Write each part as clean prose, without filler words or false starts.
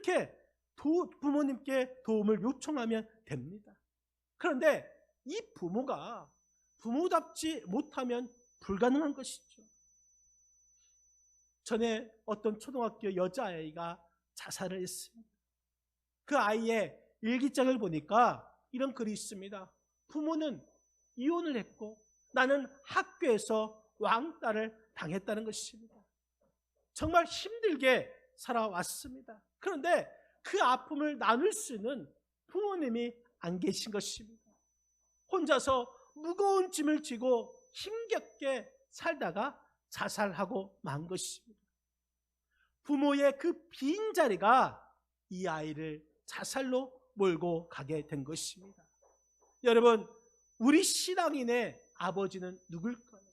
이렇게 부모님께 도움을 요청하면 됩니다. 그런데 이 부모가 부모답지 못하면 불가능한 것이죠. 전에 어떤 초등학교 여자아이가 자살을 했습니다. 그 아이의 일기장을 보니까 이런 글이 있습니다. 부모는 이혼을 했고 나는 학교에서 왕따를 당했다는 것입니다. 정말 힘들게 살아왔습니다. 그런데 그 아픔을 나눌 수 있는 부모님이 안 계신 것입니다. 혼자서 무거운 짐을 지고 힘겹게 살다가 자살하고 만 것입니다. 부모의 그 빈자리가 이 아이를 자살로 몰고 가게 된 것입니다. 여러분, 우리 신앙인의 아버지는 누굴까요?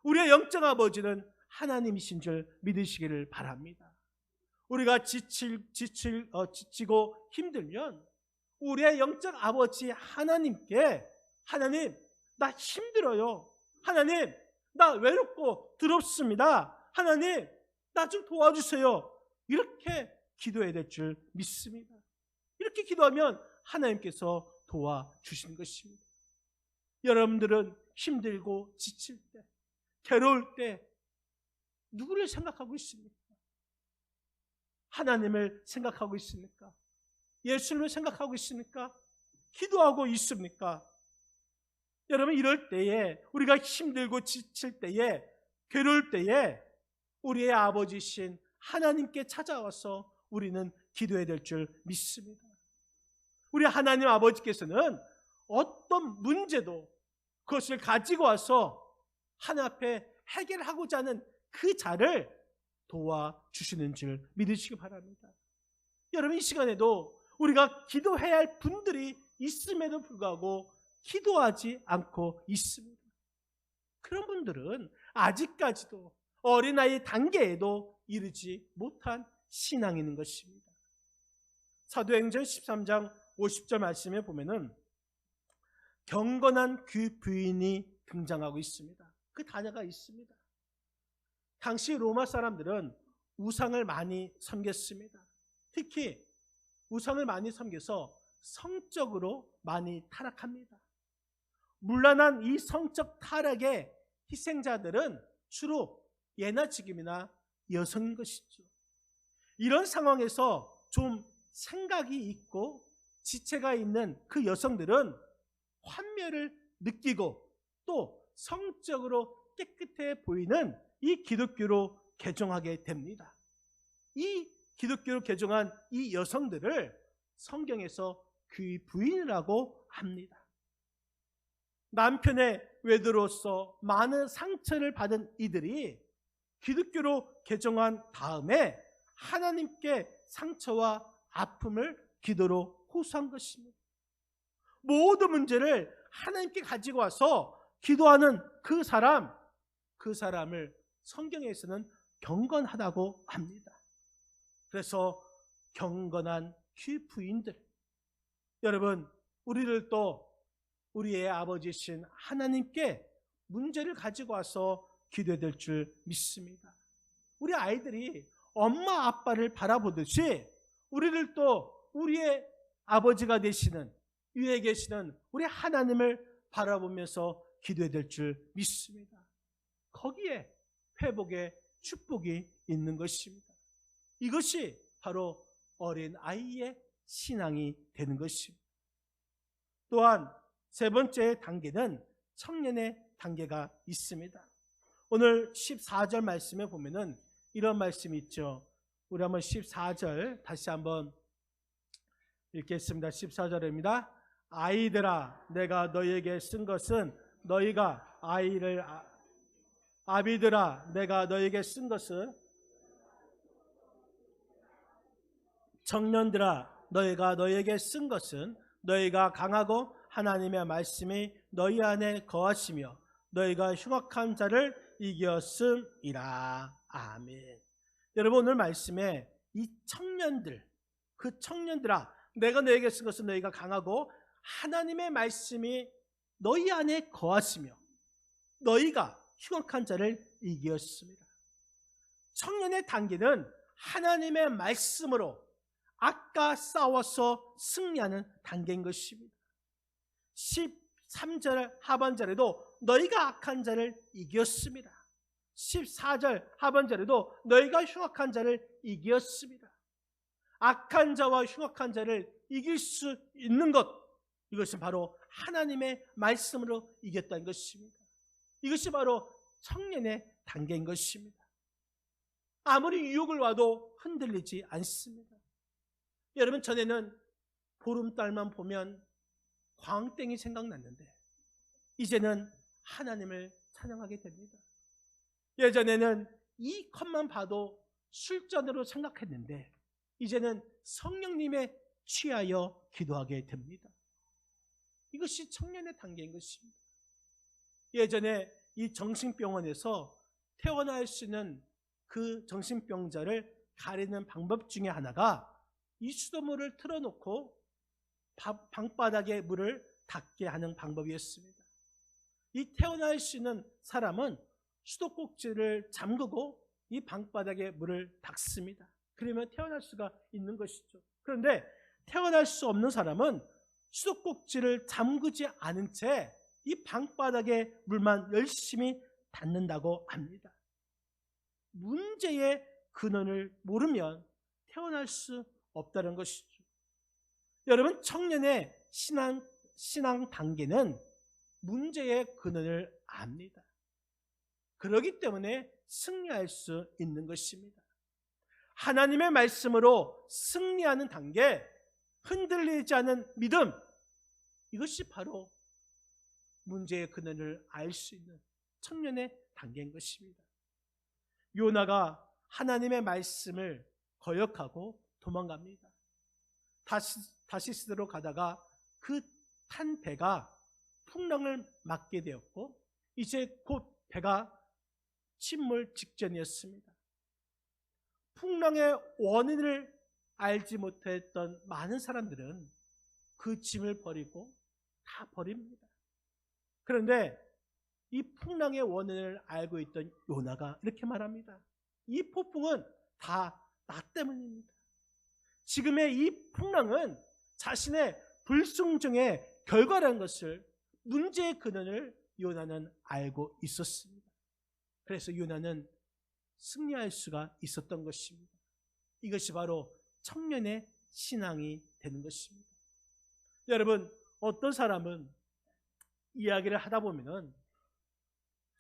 우리의 영적 아버지는 하나님이신 줄 믿으시기를 바랍니다. 우리가 지치고 힘들면 우리의 영적 아버지 하나님께, 하나님, 나 힘들어요. 하나님, 나 외롭고 두렵습니다. 하나님, 나 좀 도와주세요. 이렇게 기도해야 될 줄 믿습니다. 이렇게 기도하면 하나님께서 도와주시는 것입니다. 여러분들은 힘들고 지칠 때, 괴로울 때 누구를 생각하고 있습니까? 하나님을 생각하고 있습니까? 예수님을 생각하고 있습니까? 기도하고 있습니까? 여러분, 이럴 때에, 우리가 힘들고 지칠 때에, 괴로울 때에 우리의 아버지신 하나님께 찾아와서 우리는 기도해야 될 줄 믿습니다. 우리 하나님 아버지께서는 어떤 문제도 그것을 가지고 와서 하나님 앞에 해결하고자 하는 그 자를 도와주시는 줄 믿으시기 바랍니다. 여러분, 이 시간에도 우리가 기도해야 할 분들이 있음에도 불구하고 기도하지 않고 있습니다. 그런 분들은 아직까지도 어린아이 단계에도 이르지 못한 신앙이 있는 것입니다. 사도행전 13장 50절 말씀에 보면은 경건한 그 부인이 등장하고 있습니다. 그 단어가 있습니다. 당시 로마 사람들은 우상을 많이 섬겼습니다. 특히 우상을 많이 섬겨서 성적으로 많이 타락합니다. 문란한 이 성적 타락의 희생자들은 주로 예나 지금이나 여성인 것이죠. 이런 상황에서 좀 생각이 있고 지체가 있는 그 여성들은 환멸을 느끼고 또 성적으로 깨끗해 보이는 이 기독교로 개종하게 됩니다. 이 기독교로 개종한 이 여성들을 성경에서 그 부인이라고 합니다. 남편의 외도로서 많은 상처를 받은 이들이 기독교로 개종한 다음에 하나님께 상처와 아픔을 기도로 호소한 것입니다. 모든 문제를 하나님께 가지고 와서 기도하는 그 사람을 성경에서는 경건하다고 합니다. 그래서 경건한 부인들, 여러분, 우리들도 우리의 아버지신 하나님께 문제를 가지고 와서 기도해야 될 줄 믿습니다. 우리 아이들이 엄마 아빠를 바라보듯이 우리들도 우리의 아버지가 되시는 위에 계시는 우리 하나님을 바라보면서 기도해야 될 줄 믿습니다. 거기에 회복의 축복이 있는 것입니다. 이것이 바로 어린 아이의 신앙이 되는 것입니다. 또한 세 번째 단계는 청년의 단계가 있습니다. 오늘 14절 말씀에 보면은 이런 말씀이 있죠. 우리 한번 14절 다시 한번 읽겠습니다. 14절입니다. 아이들아, 내가 너희에게 쓴 것은 너희가 아비들아, 내가 너희에게 쓴 것은 청년들아, 너희가 너희에게 쓴 것은 너희가 강하고 하나님의 말씀이 너희 안에 거하시며 너희가 흉악한 자를 이겼음이라. 아멘. 여러분, 오늘 말씀에 이 청년들, 그 청년들아, 내가 너희에게 쓴 것은 너희가 강하고 하나님의 말씀이 너희 안에 거하시며 너희가 흉악한 자를 이겼습니다. 청년의 단계는 하나님의 말씀으로 악과 싸워서 승리하는 단계인 것입니다. 13절 하반절에도 너희가 악한 자를 이겼습니다. 14절 하반절에도 너희가 흉악한 자를 이겼습니다. 악한 자와 흉악한 자를 이길 수 있는 것, 이것은 바로 하나님의 말씀으로 이겼다는 것입니다. 이것이 바로 청년의 단계인 것입니다. 아무리 유혹을 와도 흔들리지 않습니다. 여러분, 전에는 보름달만 보면 광땡이 생각났는데 이제는 하나님을 찬양하게 됩니다. 예전에는 이 컵만 봐도 술잔으로 생각했는데 이제는 성령님에 취하여 기도하게 됩니다. 이것이 청년의 단계인 것입니다. 예전에 이 정신병원에서 퇴원할 수 있는 그 정신병자를 가리는 방법 중에 하나가 이 수돗물을 틀어놓고 방바닥에 물을 닿게 하는 방법이었습니다. 이 퇴원할 수 있는 사람은 수도꼭지를 잠그고 이 방바닥에 물을 닦습니다. 그러면 퇴원할 수가 있는 것이죠. 그런데 퇴원할 수 없는 사람은 수도꼭지를 잠그지 않은 채 이 방바닥에 물만 열심히 닿는다고 합니다. 문제의 근원을 모르면 퇴원할 수 없다는 것이죠. 여러분, 청년의 신앙 단계는 문제의 근원을 압니다. 그렇기 때문에 승리할 수 있는 것입니다. 하나님의 말씀으로 승리하는 단계, 흔들리지 않은 믿음, 이것이 바로 문제의 근원을 알 수 있는 청년의 단계인 것입니다. 요나가 하나님의 말씀을 거역하고 도망갑니다. 다시스로 가다가 그 탄 배가 풍랑을 맞게 되었고 이제 곧 배가 침몰 직전이었습니다. 풍랑의 원인을 알지 못했던 많은 사람들은 그 짐을 버리고 다 버립니다. 그런데 이 풍랑의 원인을 알고 있던 요나가 이렇게 말합니다. 이 폭풍은 다 나 때문입니다. 지금의 이 풍랑은 자신의 불순종의 결과라는 것을, 문제의 근원을 요나는 알고 있었습니다. 그래서 요나는 승리할 수가 있었던 것입니다. 이것이 바로 청년의 신앙이 되는 것입니다. 여러분, 어떤 사람은 이야기를 하다 보면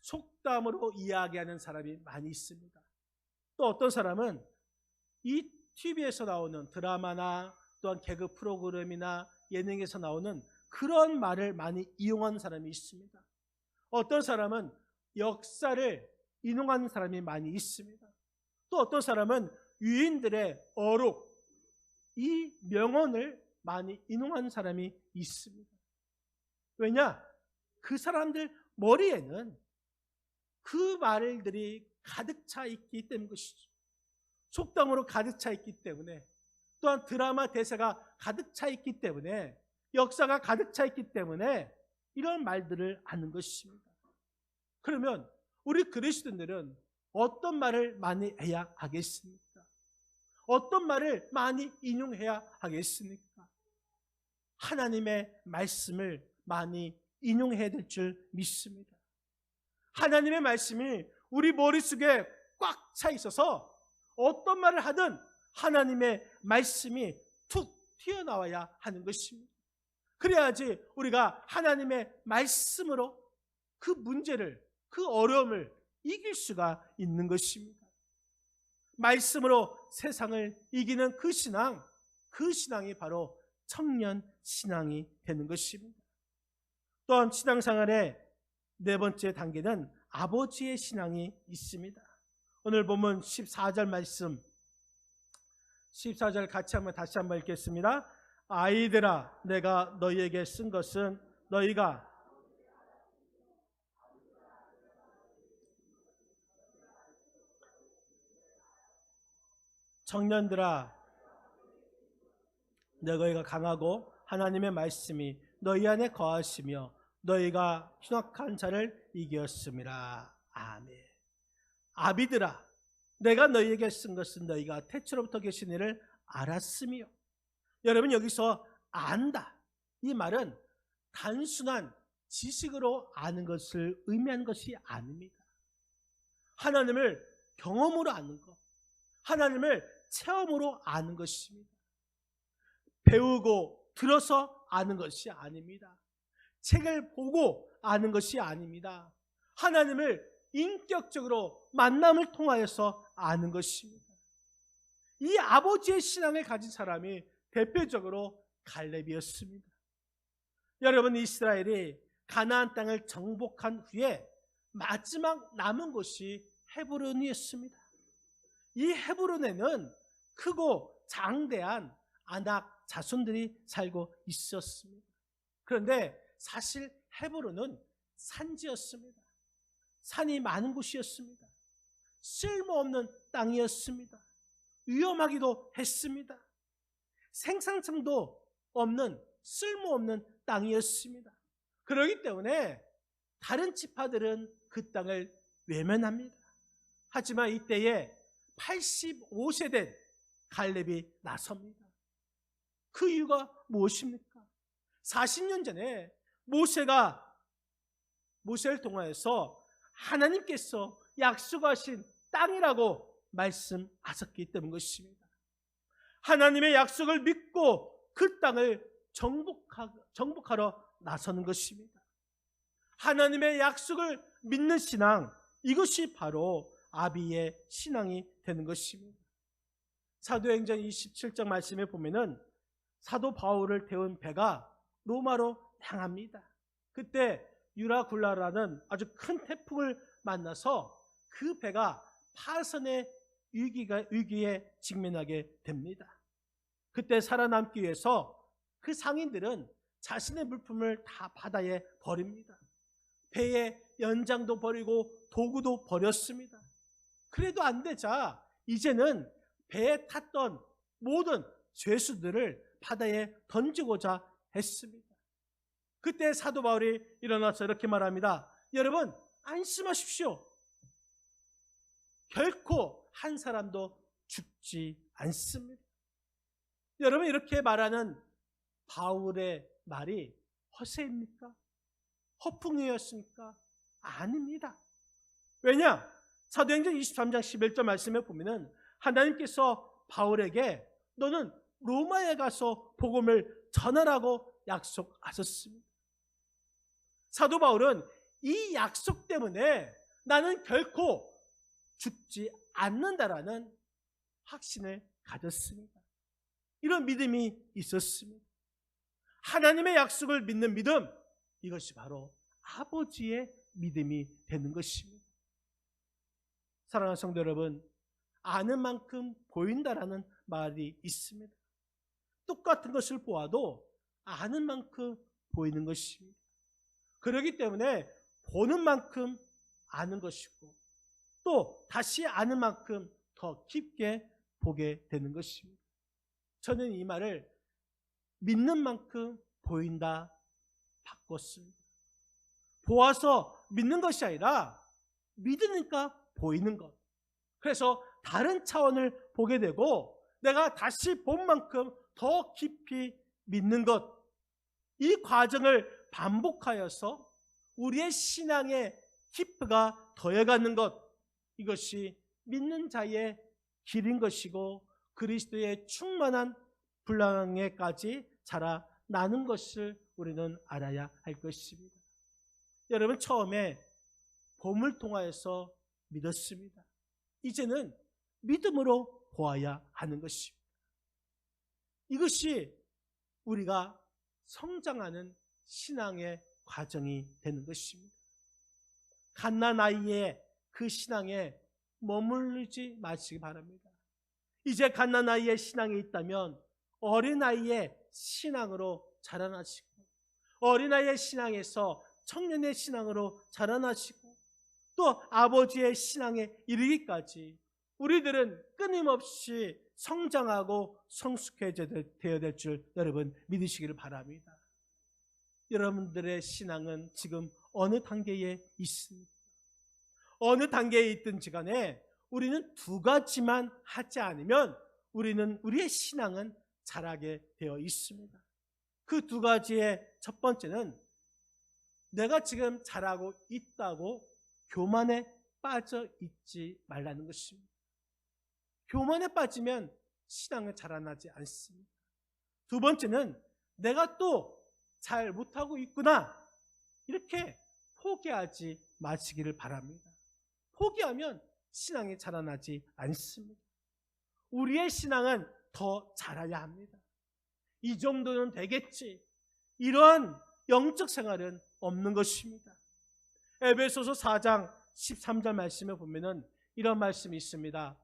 속담으로 이야기하는 사람이 많이 있습니다. 또 어떤 사람은 이 TV에서 나오는 드라마나 또한 개그 프로그램이나 예능에서 나오는 그런 말을 많이 이용하는 사람이 있습니다. 어떤 사람은 역사를 인용하는 사람이 많이 있습니다. 또 어떤 사람은 유인들의 어록, 이 명언을 많이 인용하는 사람이 있습니다. 왜냐? 그 사람들 머리에는 그 말들이 가득 차 있기 때문인 것이죠. 속담으로 가득 차 있기 때문에, 또한 드라마 대사가 가득 차 있기 때문에, 역사가 가득 차 있기 때문에 이런 말들을 아는 것입니다. 그러면 우리 그리스도인들은 어떤 말을 많이 해야 하겠습니까? 어떤 말을 많이 인용해야 하겠습니까? 하나님의 말씀을 많이 인용해야 될 줄 믿습니다. 하나님의 말씀이 우리 머릿속에 꽉 차 있어서 어떤 말을 하든 하나님의 말씀이 툭 튀어나와야 하는 것입니다. 그래야지 우리가 하나님의 말씀으로 그 문제를, 그 어려움을 이길 수가 있는 것입니다. 말씀으로 세상을 이기는 그 신앙이 바로 청년 신앙이 되는 것입니다. 또한 신앙생활의 네 번째 단계는 아버지의 신앙이 있습니다. 오늘 보면 14절 말씀, 14절 같이 한번 다시 한번 읽겠습니다. 아이들아, 내가 너희에게 쓴 것은 너희가 청년들아, 너희가 강하고 하나님의 말씀이 너희 안에 거하시며 너희가 흉악한 자를 이겼음이라. 아멘. 아비들아, 내가 너희에게 쓴 것은 너희가 태초로부터 계신 이를 알았으며. 여러분, 여기서 안다, 이 말은 단순한 지식으로 아는 것을 의미하는 것이 아닙니다. 하나님을 경험으로 아는 것, 하나님을 체험으로 아는 것입니다. 배우고 들어서 아는 것이 아닙니다. 책을 보고 아는 것이 아닙니다. 하나님을 인격적으로 만남을 통하여서 아는 것입니다. 이 아버지의 신앙을 가진 사람이 대표적으로 갈렙이었습니다. 여러분, 이스라엘이 가나안 땅을 정복한 후에 마지막 남은 곳이 헤브론이었습니다. 이 헤브론에는 크고 장대한 아낙 자손들이 살고 있었습니다. 그런데 사실 헤브론은 산지였습니다. 산이 많은 곳이었습니다. 쓸모없는 땅이었습니다. 위험하기도 했습니다. 생산성도 없는 쓸모없는 땅이었습니다. 그렇기 때문에 다른 지파들은 그 땅을 외면합니다. 하지만 이때에 85세 된 갈렙이 나섭니다. 그 이유가 무엇입니까? 40년 전에 모세를 통하여서 하나님께서 약속하신 땅이라고 말씀하셨기 때문 것입니다. 하나님의 약속을 믿고 그 땅을 정복하러 나서는 것입니다. 하나님의 약속을 믿는 신앙, 이것이 바로 아비의 신앙이 되는 것입니다. 사도행전 27장 말씀에 보면은 사도 바울을 태운 배가 로마로 향합니다. 그때 유라굴라라는 아주 큰 태풍을 만나서 그 배가 파선의 위기에 직면하게 됩니다. 그때 살아남기 위해서 그 상인들은 자신의 물품을 다 바다에 버립니다. 배의 연장도 버리고 도구도 버렸습니다. 그래도 안 되자 이제는 배에 탔던 모든 죄수들을 바다에 던지고자 했습니다. 그때 사도 바울이 일어나서 이렇게 말합니다. 여러분, 안심하십시오. 결코 한 사람도 죽지 않습니다. 여러분, 이렇게 말하는 바울의 말이 허세입니까? 허풍이었습니까? 아닙니다. 왜냐? 사도행전 23장 11절 말씀에 보면은 하나님께서 바울에게 너는 로마에 가서 복음을 전하라고 약속하셨습니다. 사도 바울은 이 약속 때문에 나는 결코 죽지 않는다라는 확신을 가졌습니다. 이런 믿음이 있었습니다. 하나님의 약속을 믿는 믿음, 이것이 바로 아버지의 믿음이 되는 것입니다. 사랑하는 성도 여러분, 아는 만큼 보인다라는 말이 있습니다. 똑같은 것을 보아도 아는 만큼 보이는 것입니다. 그렇기 때문에 보는 만큼 아는 것이고 또 다시 아는 만큼 더 깊게 보게 되는 것입니다. 저는 이 말을 믿는 만큼 보인다 바꿨습니다. 보아서 믿는 것이 아니라 믿으니까 보이는 것. 그래서 다른 차원을 보게 되고 내가 다시 본 만큼 더 깊이 믿는 것. 이 과정을 반복하여서 우리의 신앙의 깊이가 더해가는 것. 이것이 믿는 자의 길인 것이고 그리스도의 충만한 분량에까지 자라나는 것을 우리는 알아야 할 것입니다. 여러분, 처음에 봄을 통하여서 믿었습니다. 이제는 믿음으로 보아야 하는 것입니다. 이것이 우리가 성장하는 신앙의 과정이 되는 것입니다. 갓난아이의 그 신앙에 머무르지 마시기 바랍니다. 이제 갓난아이의 신앙이 있다면 어린아이의 신앙으로 자라나시고 어린아이의 신앙에서 청년의 신앙으로 자라나시고 또 아버지의 신앙에 이르기까지 우리들은 끊임없이 성장하고 성숙해져야 될 줄 여러분 믿으시기를 바랍니다. 여러분들의 신앙은 지금 어느 단계에 있습니까? 어느 단계에 있든지 간에 우리는 두 가지만 하지 않으면 우리의 신앙은 자라게 되어 있습니다. 그 두 가지의 첫 번째는 내가 지금 잘하고 있다고 교만에 빠져 있지 말라는 것입니다. 교만에 빠지면 신앙은 자라나지 않습니다. 두 번째는 내가 또 잘 못하고 있구나, 이렇게 포기하지 마시기를 바랍니다. 포기하면 신앙이 자라나지 않습니다. 우리의 신앙은 더 자라야 합니다. 이 정도는 되겠지, 이런 영적 생활은 없는 것입니다. 에베소서 4장 13절 말씀에 보면은 이런 말씀이 있습니다.